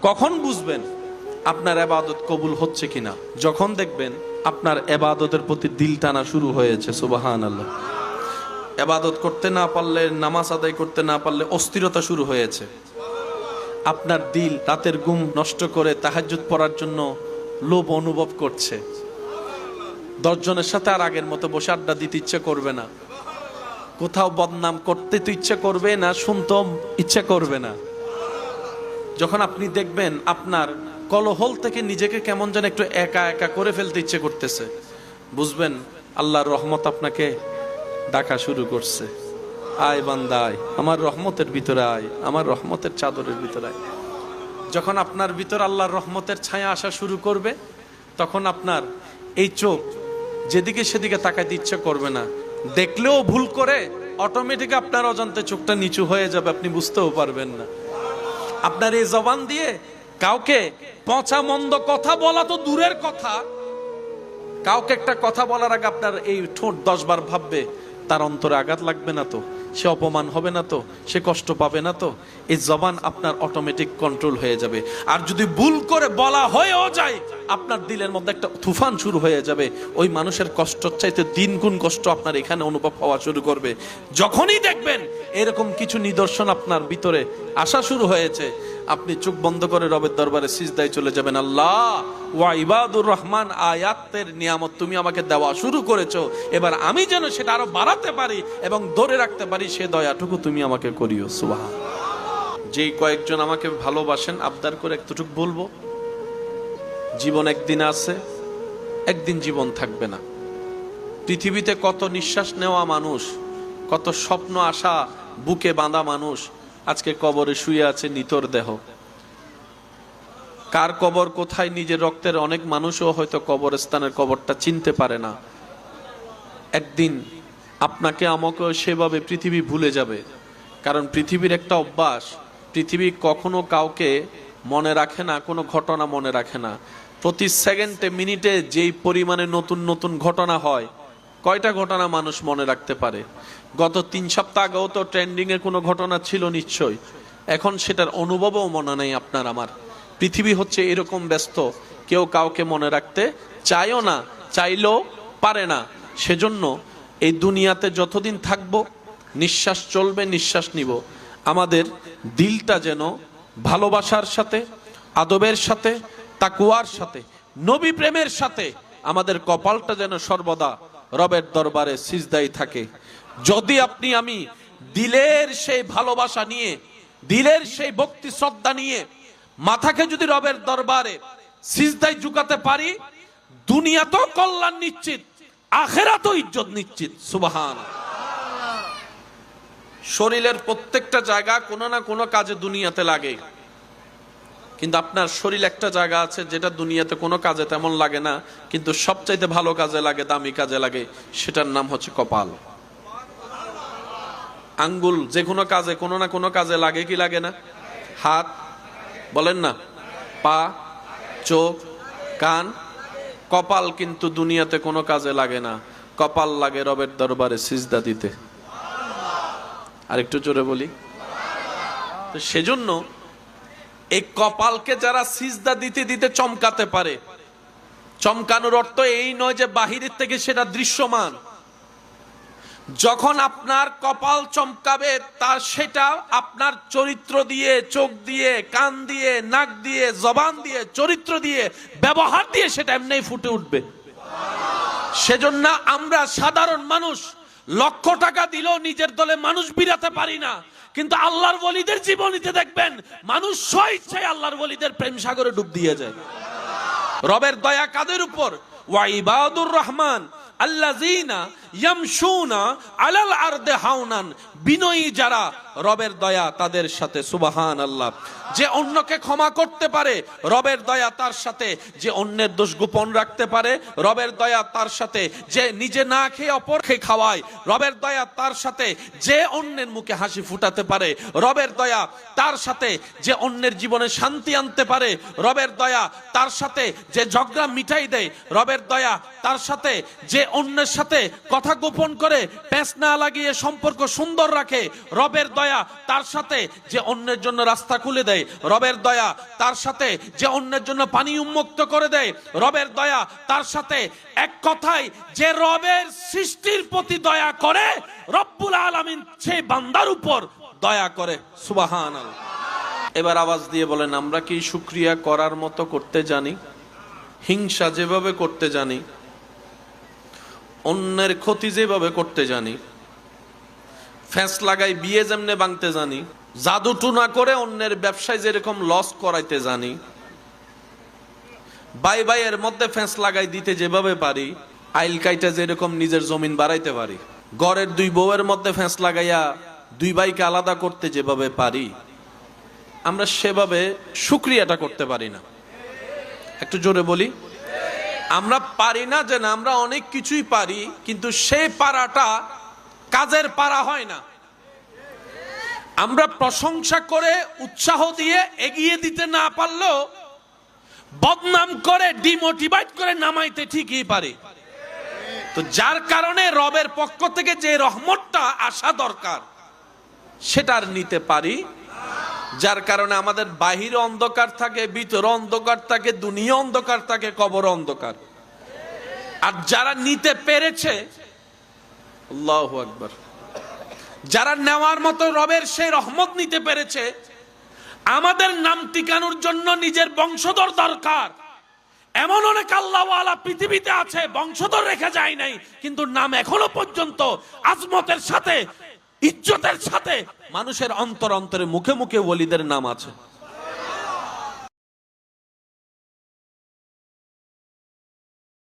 কখন বুঝবেন আপনার ইবাদত কবুল হচ্ছে কিনা? যখন দেখবেন আপনার ইবাদতের প্রতি দিল টানা শুরু হয়েছে। সুবহানাল্লাহ। ইবাদত করতে না পারলে, নামাজ আদায় করতে না পারলে অস্থিরতা শুরু হয়েছে। আপনার দিল রাতের ঘুম নষ্ট করে তাহাজ্জুদ পড়ার জন্য লোভ অনুভব করছে। 10 জনের সাথে আর আগের মতো বসে আড্ডা দিতে ইচ্ছে করবে না। কোথাও বদনাম করতে তো ইচ্ছে করবে না, শুনতে ইচ্ছে করবে না। যখন আপনি দেখবেন আপনার কলহল থেকে নিজেকে কেমন যেন একটু একা একা করে ফেলতে ইচ্ছে করতেছে, বুঝবেন আল্লাহর রহমত আপনাকে ডাকা শুরু করছে। আয় বান্দা আয়, আমার রহমতের ভিতরে আয়, আমার রহমতের চাদরের ভিতরে আয়। যখন আপনার ভিতর আল্লাহর রহমতের ছায়া আসা শুরু করবে, তখন আপনার এই চোখ যেদিকে সেদিকে তাকাইতে ইচ্ছে করবে না। দেখলেও ভুল করে অটোমেটিক আপনার অজান্তে চোখটা নিচু হয়ে যাবে, আপনি বুঝতেও পারবেন না। আপনার এই জবান দিয়ে কাউকে পচা মন্দ কথা বলা তো দূরের কথা, কাউকে একটা কথা বলার আগে আপনার এই ঠোঁট 10 বার ভাববে তার অন্তরে আঘাত লাগবে না তো, সে অপমান হবে না তো, সে কষ্ট পাবে না তো। এই জবান আপনার অটোমেটিক কন্ট্রোল হয়ে যাবে। আর যদি ভুল করে বলা হয়েও যায়, আপনার দিলের মধ্যে একটা তুফান শুরু হয়ে যাবে। ওই মানুষের কষ্টর চাইতে 3 গুণ কষ্ট আপনার এখানে অনুভব হওয়া শুরু করবে। যখনই দেখবেন এরকম কিছু নিদর্শন আপনার ভিতরে আসা শুরু হয়েছে, আপনি চোখ বন্ধ করে রবের দরবারে সিজদায় চলে যাবেন। আল্লাহ ওয়া ইবাদুর রহমান আয়াতের নিয়ামত তুমি আমাকে দেওয়া শুরু করেছো, এবার আমি যেন সেটা আরো বাড়াতে পারি এবং ধরে রাখতে পারি, সে দয়াটুকু তুমি আমাকে করিও। সুবহানাল্লাহ। যেই কয়েকজন আমাকে ভালোবাসেন, আবদার করে একটুটুক বলবো, জীবন একদিন আছে, একদিন জীবন থাকবে না। পৃথিবীতে কত নিঃশ্বাস নেওয়া মানুষ, কত স্বপ্ন আশা বুকে বাঁধা মানুষ আজকে কবরে শুয়ে আছে নিতর দেহ। কার কবর কোথায় নিজের রক্তের অনেক মানুষও হয়তো কবরস্থানের কবরটা চিনতে পারে না। একদিন আপনাকে আমাকেও সেভাবে পৃথিবী ভুলে যাবে। কারণ পৃথিবীর একটা অভ্যাস, পৃথিবী কখনো কাউকে মনে রাখে না, কোনো ঘটনা মনে রাখে না। প্রতি সেকেন্ডে মিনিটে যেই পরিমাণে নতুন নতুন ঘটনা হয়, কয়টা ঘটনা মানুষ মনে রাখতে পারে? গত 3 সপ্তাহ আগেও তো ট্রেন্ডিং এ কোনো ঘটনা ছিল নিশ্চয়ই, এখন সেটার অনুভবও মনে নেই আপনার আমার। পৃথিবী হচ্ছে এরকম ব্যস্ত, কেউ কাউকে মনে রাখতে চায়ও না, চাইলেও পারে না। সেজন্য এই দুনিয়াতে যতদিন থাকবো, নিঃশ্বাস চলবে, নিঃশ্বাস নিব, আমাদের দিলটা যেন ভালোবাসার সাথে, আদবের সাথে, তাকওয়ার সাথে, নবী প্রেমের সাথে, আমাদের কপালটা যেন সর্বদা রবের দরবারে সিজদায় থাকে। যদি আপনি আমি দিলের সেই ভালোবাসা নিয়ে, দিলের সেই ভক্তি শ্রদ্ধা নিয়ে মাথাকে যদি রবের দরবারে সিজদায় ঝুঁকাতে পারি, দুনিয়াতেও কল্যাণ নিশ্চিত, আখিরাতেও ইজ্জত নিশ্চিত। সুবহানাল্লাহ। শরীরের প্রত্যেকটা জায়গা কোনো না কোনো কাজে দুনিয়াতে লাগে, কিন্তু আপনার শরীর একটা জায়গা আছে যেটা দুনিয়াতে কোনো কাজে তেমন লাগে না, কিন্তু সবচাইতে ভালো কাজে লাগে, দামি কাজে লাগে, সেটার নাম হচ্ছে কপাল। আঙ্গুল যে কোনো কাজে, কোনো না কোনো কাজে লাগে কি লাগে না? হাত বলেন না, পা, চোখ, কান, কপাল কিন্তু দুনিয়াতে কোনো কাজে লাগে না। কপাল লাগে রবের দরবারে সিজদা দিতে। আর একটু জোরে বলি তো, সেজন্য এই কপালকে যারা সিজদা দিতে দিতে চমকাতে পারে, চমকানোর অর্থ এই নয় যে বাহিরের থেকে সেটা দৃশ্যমান। যখন আপনার কপাল চমকাবে, তার সেটা আপনার চরিত্র দিয়ে, চোখ দিয়ে, কান দিয়ে, নাক দিয়ে, জবান দিয়ে, চরিত্র দিয়ে, ব্যবহার দিয়ে সেটা এমনি ফুটে উঠবে। সেজন্য আমরা সাধারণ মানুষ লক্ষ টাকা দিলেও নিজের দলে মানুষ বিরাতে পারি না, কিন্তু আল্লাহর ওলিদের জীবনীতে দেখবেন মানুষ স্বইচ্ছায় আল্লাহর ওলিদের প্রেম সাগরে ডুব দিয়ে যায়। রবের দয়া কাদের উপর? ওয়া ইবাদুর রহমান আল্লাযীনা ইয়ামশুনা আলাল আরদি হাওনান, বিনয়ী যারা, রবের দয়া তাদের সাথে। সুবহানাল্লাহ। যে অন্যকে ক্ষমা করতে পারে, রবের দয়া তার সাথে। যে অন্যের দোষ গোপন রাখতে পারে, রবের দয়া তার সাথে। যে নিজে না খেয়ে অপরকে খাওয়ায়, রবের দয়া তার সাথে। যে অন্যের মুখে হাসি ফুটাতে পারে, রবের দয়া তার সাথে। যে অন্যের জীবনে শান্তি আনতে পারে, রবের দয়া তার সাথে। যে ঝগড়া মিটাই দেয়, রবের দয়া তার সাথে। যে অন্যের সাথে কথা কথা গোপন করে পেঁচ না লাগিয়ে সম্পর্ক সুন্দর রাখে, রবের দয়া তার সাথে যে অন্যের জন্য রাস্তা খুলে দেয়, রবের দয়া তার সাথে যে অন্যের জন্য পানি উন্মুক্ত করে দেয়, রবের দয়া তার সাথে, এক কথায় যে রবের সৃষ্টির প্রতি দয়া করে, রব্বুল আলামিন সেই বান্দার উপর দয়া করে। সুবহানাল্লাহ। এবার আওয়াজ দিয়ে বলেন, আমরা কি শুকরিয়া করার মতো করতে জানি? হিংসা যেভাবে করতে জানি, অন্যের ক্ষতি যেভাবে করতে জানি, ফ্যাঁস লাগাই বিয়ে যেমনে ভাঙতে জানি, জাদু টুনা করে অন্যের ব্যবসায় যেরকম লস করাইতে জানি, ভাই ভাইয়ের মধ্যে ফ্যাঁস লাগাই দিতে যেভাবে পারি, আইল কাইটা যেরকম নিজের জমিন বাড়াইতে পারি, ঘরের দুই বউয়ের মধ্যে ফ্যাঁস লাগাইয়া দুই ভাইকে আলাদা করতে যেভাবে পারি, আমরা সেভাবে শুকরিয়াটা করতে পারি না। একটু জোরে বলি, আমরা পারি না। যে না, আমরা অনেক কিছুই পারি, কিন্তু সেই পারাটা কাজের পারা হয় না। আমরা প্রশংসা করে উৎসাহ দিয়ে এগিয়ে দিতে না পারলেও বদনাম করে ডিমোটিভেট করে নামাইতে ঠিকই পারি। তো যার কারণে রবের পক্ষ থেকে যে রহমতটা আসা দরকার সেটা আর নিতে পারি, যার কারণে আমাদের বাহিরে অন্ধকার থাকে, ভিতরে অন্ধকার থাকে, দুনিয়া অন্ধকার থাকে, কবর অন্ধকার। আর যারা নিতে পেরেছে, আল্লাহু আকবার, যারা নেওয়ার মতো রবের সেই রহমত নিতে পেরেছে, আমাদের নাম টিকানোর জন্য নিজের বংশধর দরকার। এমন অনেক আল্লাহওয়ালা পৃথিবীতে আছে, বংশধর রেখে যায় নাই, কিন্তু নাম এখনো পর্যন্ত আজমতের সাথে, ইজ্জতের সাথে মানুষের অন্তর অন্তরে মুখে মুখে ওলিদের নাম আছে।